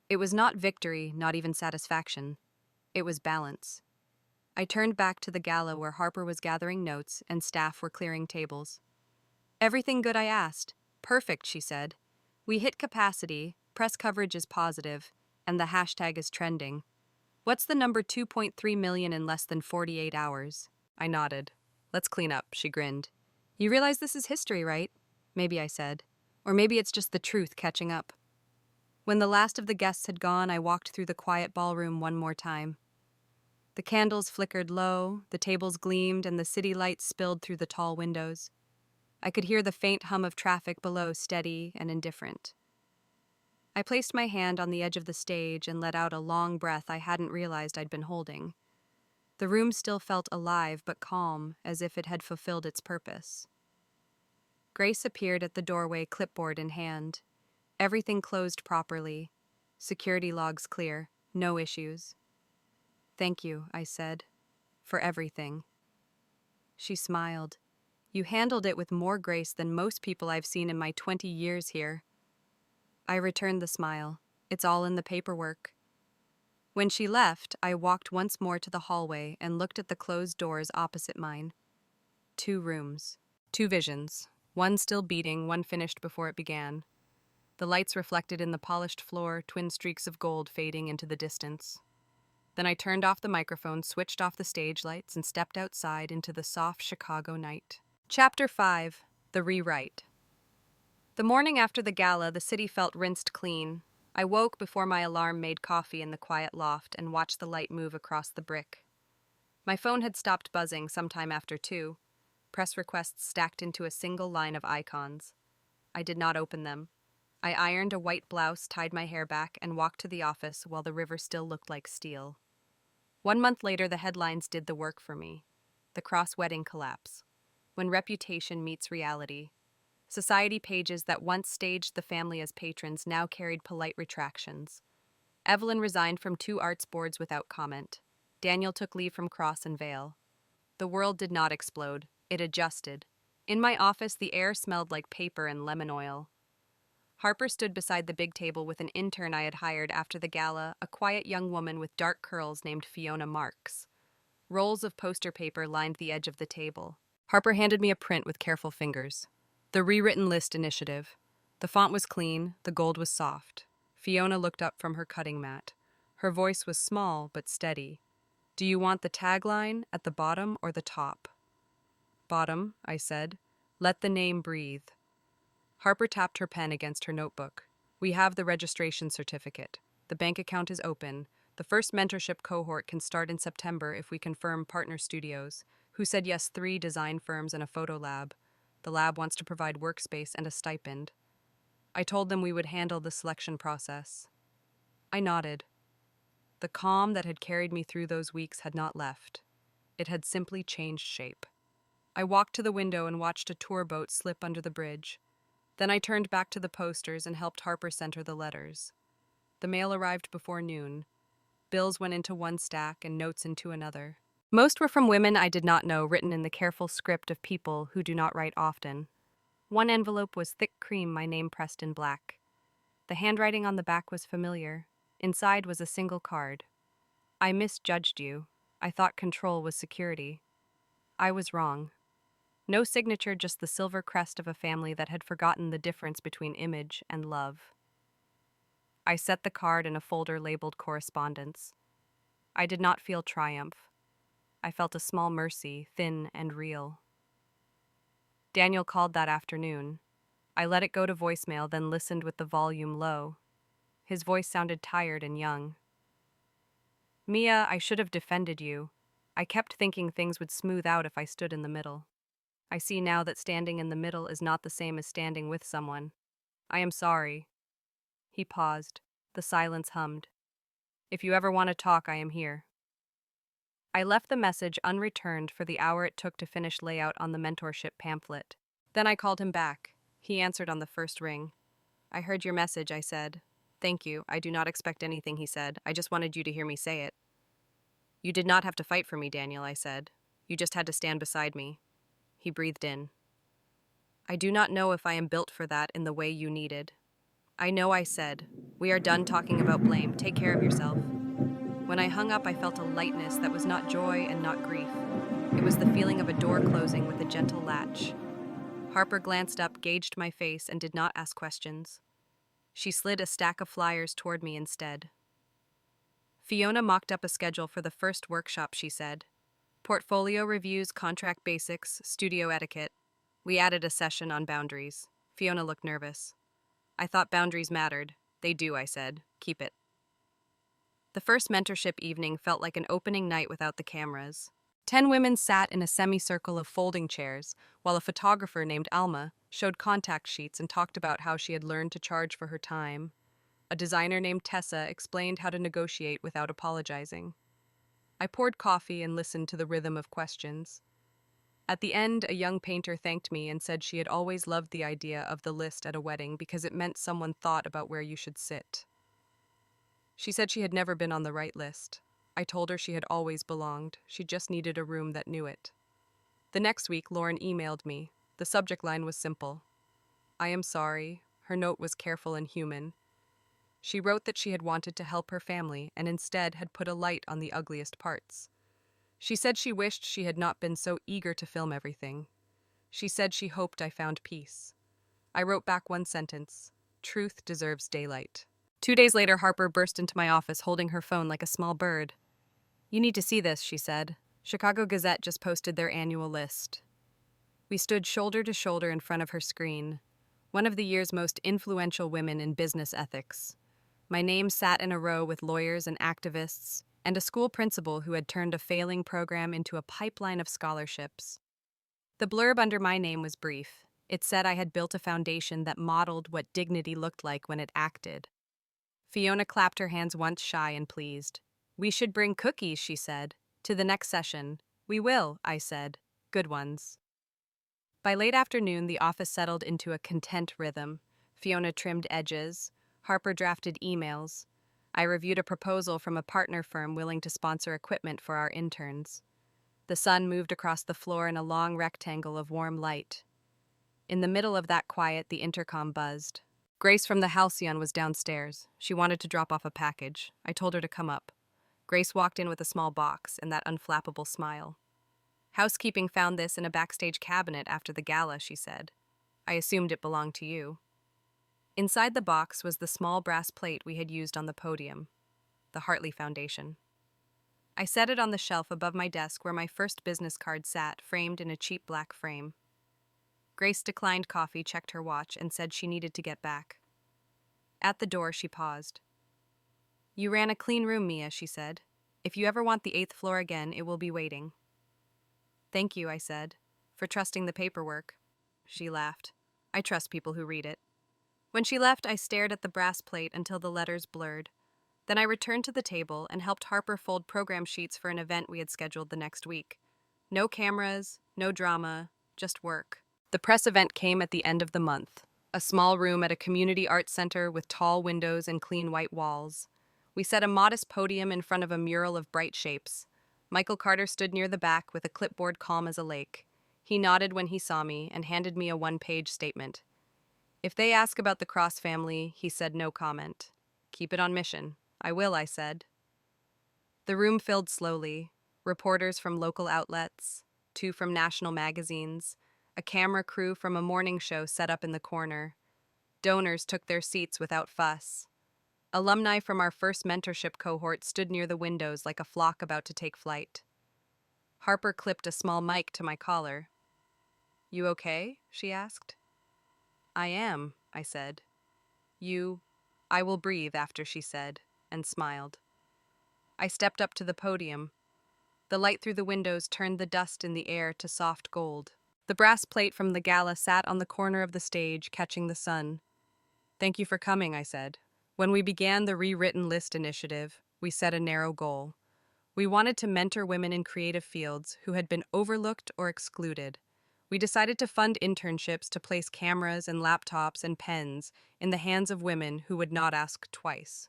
It was not victory, not even satisfaction. It was balance. I turned back to the gala where Harper was gathering notes and staff were clearing tables. "Everything good?" I asked. "Perfect," she said. "We hit capacity, press coverage is positive, and the hashtag is trending. What's the number? 2.3 million in less than 48 hours. I nodded. "Let's clean up," she grinned. "You realize this is history, right?" "Maybe," I said. "Or maybe it's just the truth catching up." When the last of the guests had gone, I walked through the quiet ballroom one more time. The candles flickered low, the tables gleamed, and the city lights spilled through the tall windows. I could hear the faint hum of traffic below, steady and indifferent. I placed my hand on the edge of the stage and let out a long breath I hadn't realized I'd been holding. The room still felt alive but calm, as if it had fulfilled its purpose. Grace appeared at the doorway, clipboard in hand. Everything closed properly. Security logs clear. No issues. "Thank you," I said, "for everything." She smiled. "You handled it with more grace than most people I've seen in my 20 years here." I returned the smile. "It's all in the paperwork." When she left, I walked once more to the hallway and looked at the closed doors opposite mine. 2 rooms. 2 visions. One still beating, one finished before it began. The lights reflected in the polished floor, twin streaks of gold fading into the distance. Then I turned off the microphone, switched off the stage lights, and stepped outside into the soft Chicago night. Chapter 5. The Rewrite. The morning after the gala, the city felt rinsed clean. I woke before my alarm made coffee in the quiet loft and watched the light move across the brick. My phone had stopped buzzing sometime after 2. Press requests stacked into a single line of icons. I did not open them. I ironed a white blouse, tied my hair back, and walked to the office while the river still looked like steel. 1 month later, the headlines did the work for me. The Cross wedding collapse. When reputation meets reality. Society pages that once staged the family as patrons now carried polite retractions. Evelyn resigned from 2 arts boards without comment. Daniel took leave from Cross and Vale. The world did not explode. It adjusted. In my office, the air smelled like paper and lemon oil. Harper stood beside the big table with an intern I had hired after the gala, a quiet young woman with dark curls named Fiona Marks. Rolls of poster paper lined the edge of the table. Harper handed me a print with careful fingers. The rewritten list initiative. The font was clean, the gold was soft. Fiona looked up from her cutting mat. Her voice was small but steady. Do you want the tagline at the bottom or the top? Bottom, I said. Let the name breathe. Harper tapped her pen against her notebook. We have the registration certificate. The bank account is open. The first mentorship cohort can start in September if we confirm partner studios, who said yes 3 design firms and a photo lab. The lab wants to provide workspace and a stipend. I told them we would handle the selection process. I nodded. The calm that had carried me through those weeks had not left. It had simply changed shape. I walked to the window and watched a tour boat slip under the bridge. Then I turned back to the posters and helped Harper center the letters. The mail arrived before noon. Bills went into one stack and notes into another. Most were from women I did not know, written in the careful script of people who do not write often. One envelope was thick cream, my name pressed in black. The handwriting on the back was familiar. Inside was a single card. I misjudged you. I thought control was security. I was wrong. No signature, just the silver crest of a family that had forgotten the difference between image and love. I set the card in a folder labeled correspondence. I did not feel triumph. I felt a small mercy, thin and real. Daniel called that afternoon. I let it go to voicemail, then listened with the volume low. His voice sounded tired and young. Mia, I should have defended you. I kept thinking things would smooth out if I stood in the middle. I see now that standing in the middle is not the same as standing with someone. I am sorry. He paused. The silence hummed. If you ever want to talk, I am here. I left the message unreturned for the hour it took to finish layout on the mentorship pamphlet. Then I called him back. He answered on the first ring. I heard your message, I said. Thank you. I do not expect anything, he said. I just wanted you to hear me say it. You did not have to fight for me, Daniel, I said. You just had to stand beside me. He breathed in. I do not know if I am built for that in the way you needed. I know, I said. We are done talking about blame. Take care of yourself. When I hung up, I felt a lightness that was not joy and not grief. It was the feeling of a door closing with a gentle latch. Harper glanced up, gauged my face, and did not ask questions. She slid a stack of flyers toward me instead. Fiona mocked up a schedule for the first workshop, she said. Portfolio reviews, contract basics, studio etiquette. We added a session on boundaries. Fiona looked nervous. I thought boundaries mattered. They do, I said. Keep it. The first mentorship evening felt like an opening night without the cameras. 10 women sat in a semicircle of folding chairs, while a photographer named Alma showed contact sheets and talked about how she had learned to charge for her time. A designer named Tessa explained how to negotiate without apologizing. I poured coffee and listened to the rhythm of questions. At the end, a young painter thanked me and said she had always loved the idea of the list at a wedding because it meant someone thought about where you should sit. She said she had never been on the right list. I told her she had always belonged. She just needed a room that knew it. The next week, Lauren emailed me. The subject line was simple. I am sorry. Her note was careful and human. She wrote that she had wanted to help her family and instead had put a light on the ugliest parts. She said she wished she had not been so eager to film everything. She said she hoped I found peace. I wrote back one sentence. Truth deserves daylight. 2 days later, Harper burst into my office holding her phone like a small bird. You need to see this, she said. Chicago Gazette just posted their annual list. We stood shoulder to shoulder in front of her screen. One of the year's most influential women in business ethics. My name sat in a row with lawyers and activists, and a school principal who had turned a failing program into a pipeline of scholarships. The blurb under my name was brief. It said I had built a foundation that modeled what dignity looked like when it acted. Fiona clapped her hands once shy and pleased. We should bring cookies, she said. To the next session. We will, I said. Good ones. By late afternoon, the office settled into a content rhythm. Fiona trimmed edges. Harper drafted emails. I reviewed a proposal from a partner firm willing to sponsor equipment for our interns. The sun moved across the floor in a long rectangle of warm light. In the middle of that quiet, the intercom buzzed. Grace from the Halcyon was downstairs. She wanted to drop off a package. I told her to come up. Grace walked in with a small box and that unflappable smile. Housekeeping found this in a backstage cabinet after the gala, she said. I assumed it belonged to you. Inside the box was the small brass plate we had used on the podium, the Hartley Foundation. I set it on the shelf above my desk where my first business card sat, framed in a cheap black frame. Grace declined coffee, checked her watch, and said she needed to get back. At the door, she paused. You ran a clean room, Mia, she said. If you ever want the 8th floor again, it will be waiting. Thank you, I said, for trusting the paperwork. She laughed. I trust people who read it. When she left, I stared at the brass plate until the letters blurred. Then I returned to the table and helped Harper fold program sheets for an event we had scheduled the next week. No cameras, no drama, just work. The press event came at the end of the month. A small room at a community arts center with tall windows and clean white walls. We set a modest podium in front of a mural of bright shapes. Michael Carter stood near the back with a clipboard calm as a lake. He nodded when he saw me and handed me a one-page statement. If they ask about the Cross family, he said no comment. Keep it on mission. I will, I said. The room filled slowly. Reporters from local outlets, 2 from national magazines, a camera crew from a morning show set up in the corner. Donors took their seats without fuss. Alumni from our first mentorship cohort stood near the windows like a flock about to take flight. Harper clipped a small mic to my collar. You okay? She asked. I am, I said. I will breathe after, she said, and smiled. I stepped up to the podium. The light through the windows turned the dust in the air to soft gold. The brass plate from the gala sat on the corner of the stage, catching the sun. Thank you for coming, I said. When we began the Rewritten List initiative, we set a narrow goal. We wanted to mentor women in creative fields who had been overlooked or excluded. We decided to fund internships to place cameras and laptops and pens in the hands of women who would not ask twice.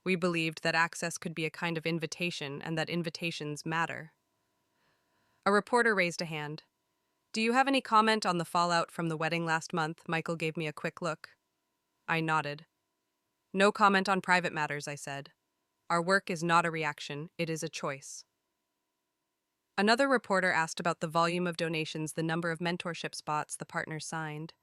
We believed that access could be a kind of invitation and that invitations matter. A reporter raised a hand. Do you have any comment on the fallout from the wedding last month? Michael gave me a quick look. I nodded. No comment on private matters, I said. Our work is not a reaction, it is a choice. Another reporter asked about the volume of donations, the number of mentorship spots the partners signed.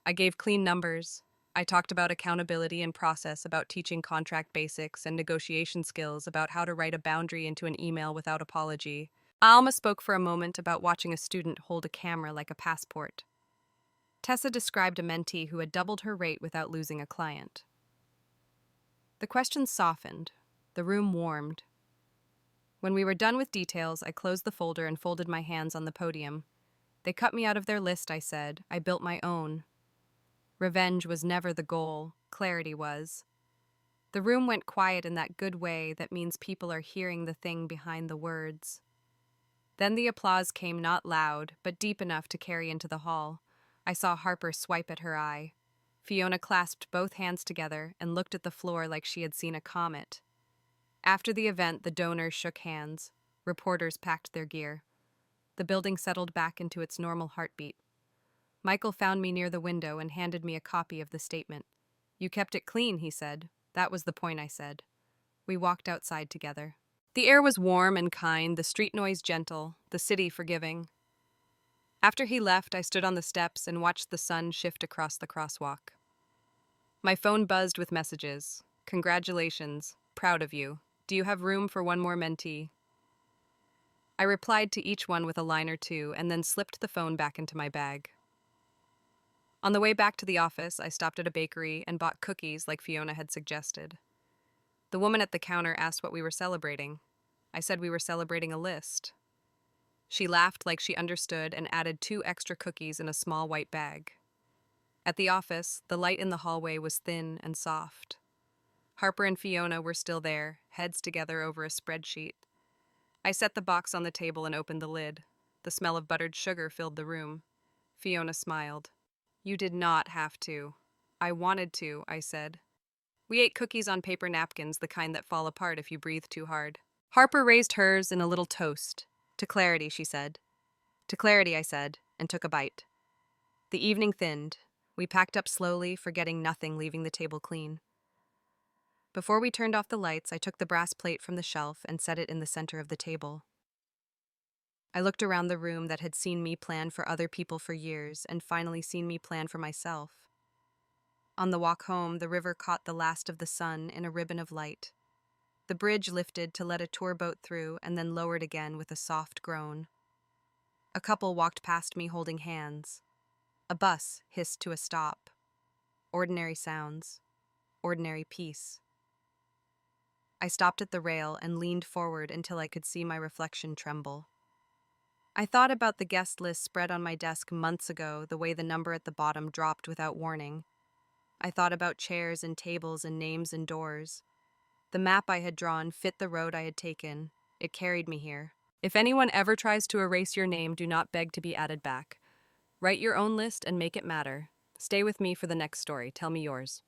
I gave clean numbers. I talked about accountability and process, about teaching contract basics and negotiation skills, about how to write a boundary into an email without apology. Alma spoke for a moment about watching a student hold a camera like a passport. Tessa described a mentee who had doubled her rate without losing a client. The questions softened. The room warmed. When we were done with details, I closed the folder and folded my hands on the podium. They cut me out of their list, I said. I built my own. Revenge was never the goal. Clarity was. The room went quiet in that good way that means people are hearing the thing behind the words. Then the applause came, not loud, but deep enough to carry into the hall. I saw Harper swipe at her eye. Fiona clasped both hands together and looked at the floor like she had seen a comet. After the event, the donors shook hands. Reporters packed their gear. The building settled back into its normal heartbeat. Michael found me near the window and handed me a copy of the statement. You kept it clean, he said. That was the point, I said. We walked outside together. The air was warm and kind, the street noise gentle, the city forgiving. After he left, I stood on the steps and watched the sun shift across the crosswalk. My phone buzzed with messages. Congratulations. Proud of you. Do you have room for one more mentee? I replied to each one with a line or two and then slipped the phone back into my bag. On the way back to the office, I stopped at a bakery and bought cookies like Fiona had suggested. The woman at the counter asked what we were celebrating. I said we were celebrating a list. She laughed like she understood and added 2 extra cookies in a small white bag. At the office, the light in the hallway was thin and soft. Harper and Fiona were still there, heads together over a spreadsheet. I set the box on the table and opened the lid. The smell of buttered sugar filled the room. Fiona smiled. You did not have to. I wanted to, I said. We ate cookies on paper napkins, the kind that fall apart if you breathe too hard. Harper raised hers in a little toast. To clarity, she said. To clarity, I said, and took a bite. The evening thinned. We packed up slowly, forgetting nothing, leaving the table clean. Before we turned off the lights, I took the brass plate from the shelf and set it in the center of the table. I looked around the room that had seen me plan for other people for years and finally seen me plan for myself. On the walk home, the river caught the last of the sun in a ribbon of light. The bridge lifted to let a tour boat through and then lowered again with a soft groan. A couple walked past me holding hands. A bus hissed to a stop. Ordinary sounds. Ordinary peace. I stopped at the rail and leaned forward until I could see my reflection tremble. I thought about the guest list spread on my desk months ago, the way the number at the bottom dropped without warning. I thought about chairs and tables and names and doors. The map I had drawn fit the road I had taken. It carried me here. If anyone ever tries to erase your name, do not beg to be added back. Write your own list and make it matter. Stay with me for the next story. Tell me yours.